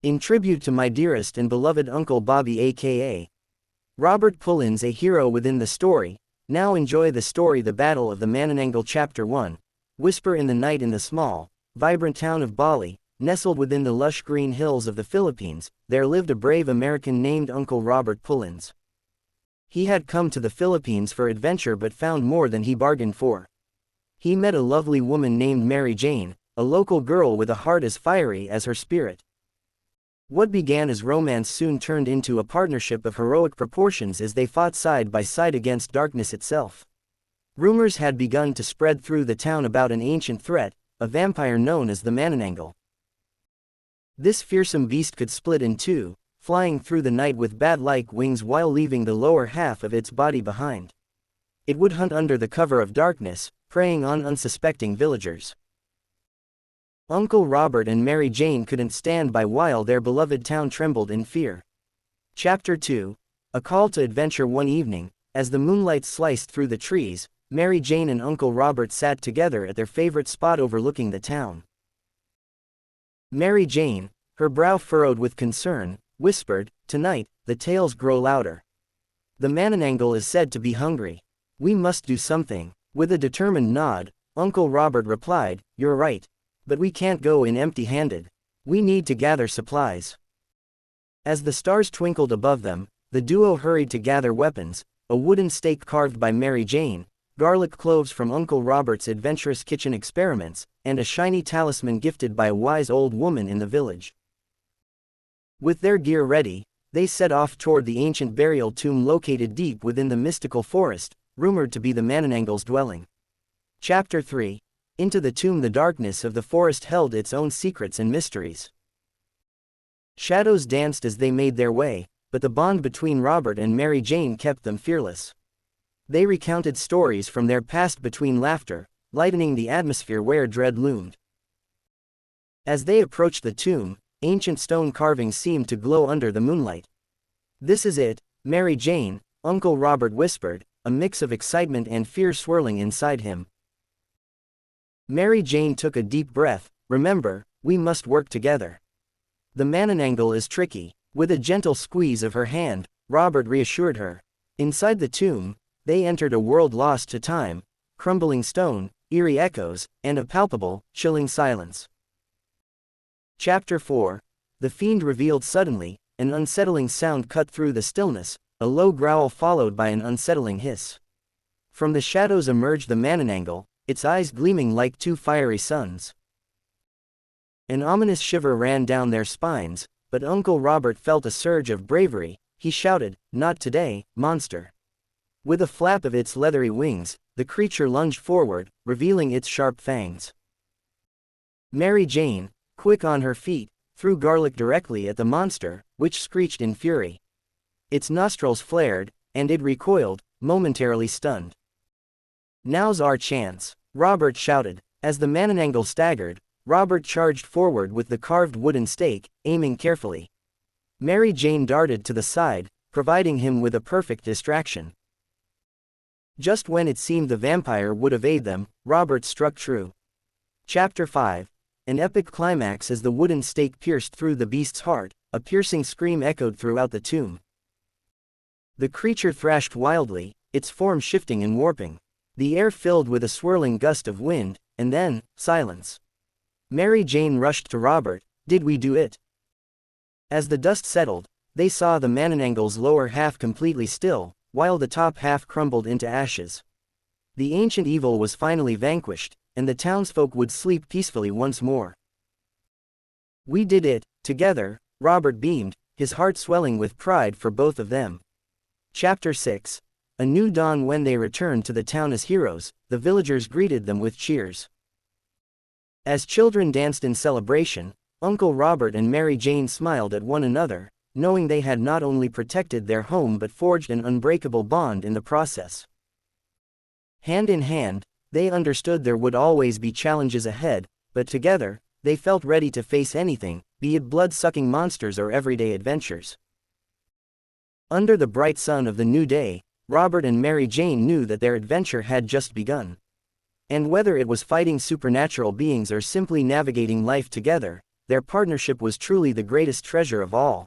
In tribute to my dearest and beloved Uncle Bobby aka Robert Pullins, a hero within the story, now enjoy the story The Battle of the Manananggal Chapter 1, Whisper in the Night. In the small, vibrant town of Bali, nestled within the lush green hills of the Philippines, there lived a brave American named Uncle Robert Pullins. He had come to the Philippines for adventure but found more than he bargained for. He met a lovely woman named Mary Jane, a local girl with a heart as fiery as her spirit. What began as romance soon turned into a partnership of heroic proportions as they fought side by side against darkness itself. Rumors had begun to spread through the town about an ancient threat, a vampire known as the Manananggal. This fearsome beast could split in two, flying through the night with bat-like wings while leaving the lower half of its body behind. It would hunt under the cover of darkness, preying on unsuspecting villagers. Uncle Robert and Mary Jane couldn't stand by while their beloved town trembled in fear. Chapter 2, A Call to Adventure. One evening, as the moonlight sliced through the trees, Mary Jane and Uncle Robert sat together at their favorite spot overlooking the town. Mary Jane, her brow furrowed with concern, whispered, "Tonight, the tales grow louder. The Manananggal is said to be hungry. We must do something." With a determined nod, Uncle Robert replied, "You're right. But we can't go in empty-handed. We need to gather supplies." As the stars twinkled above them, the duo hurried to gather weapons: a wooden stake carved by Mary Jane, garlic cloves from Uncle Robert's adventurous kitchen experiments, and a shiny talisman gifted by a wise old woman in the village. With their gear ready, they set off toward the ancient burial tomb located deep within the mystical forest, rumored to be the Manananggal's dwelling. Chapter 3, Into the Tomb. The darkness of the forest held its own secrets and mysteries. Shadows danced as they made their way, but the bond between Robert and Mary Jane kept them fearless. They recounted stories from their past between laughter, lightening the atmosphere where dread loomed. As they approached the tomb, ancient stone carvings seemed to glow under the moonlight. "This is it, Mary Jane," Uncle Robert whispered, a mix of excitement and fear swirling inside him. Mary Jane took a deep breath. "Remember, we must work together. The Manananggal is tricky." With a gentle squeeze of her hand, Robert reassured her. Inside the tomb, they entered a world lost to time, crumbling stone, eerie echoes, and a palpable, chilling silence. Chapter 4, The Fiend revealed. Suddenly, an unsettling sound cut through the stillness, a low growl followed by an unsettling hiss. From the shadows emerged the Manananggal, its eyes gleaming like two fiery suns. An ominous shiver ran down their spines, but Uncle Robert felt a surge of bravery. He shouted, "Not today, monster." With a flap of its leathery wings, the creature lunged forward, revealing its sharp fangs. Mary Jane, quick on her feet, threw garlic directly at the monster, which screeched in fury. Its nostrils flared, and it recoiled, momentarily stunned. "Now's our chance," Robert shouted. As the Manananggal staggered, Robert charged forward with the carved wooden stake, aiming carefully. Mary Jane darted to the side, providing him with a perfect distraction. Just when it seemed the vampire would evade them, Robert struck true. Chapter 5, An epic climax. As the wooden stake pierced through the beast's heart, a piercing scream echoed throughout the tomb. The creature thrashed wildly, its form shifting and warping. The air filled with a swirling gust of wind, and then, silence. Mary Jane rushed to Robert. "Did we do it?" As the dust settled, they saw the Manananggal's lower half completely still, while the top half crumbled into ashes. The ancient evil was finally vanquished, and the townsfolk would sleep peacefully once more. "We did it, together," Robert beamed, his heart swelling with pride for both of them. Chapter 6, A New Dawn. When they returned to the town as heroes, the villagers greeted them with cheers. As children danced in celebration, Uncle Robert and Mary Jane smiled at one another, knowing they had not only protected their home but forged an unbreakable bond in the process. Hand in hand, they understood there would always be challenges ahead, but together, they felt ready to face anything, be it blood-sucking monsters or everyday adventures. Under the bright sun of the new day, Robert and Mary Jane knew that their adventure had just begun. And whether it was fighting supernatural beings or simply navigating life together, their partnership was truly the greatest treasure of all.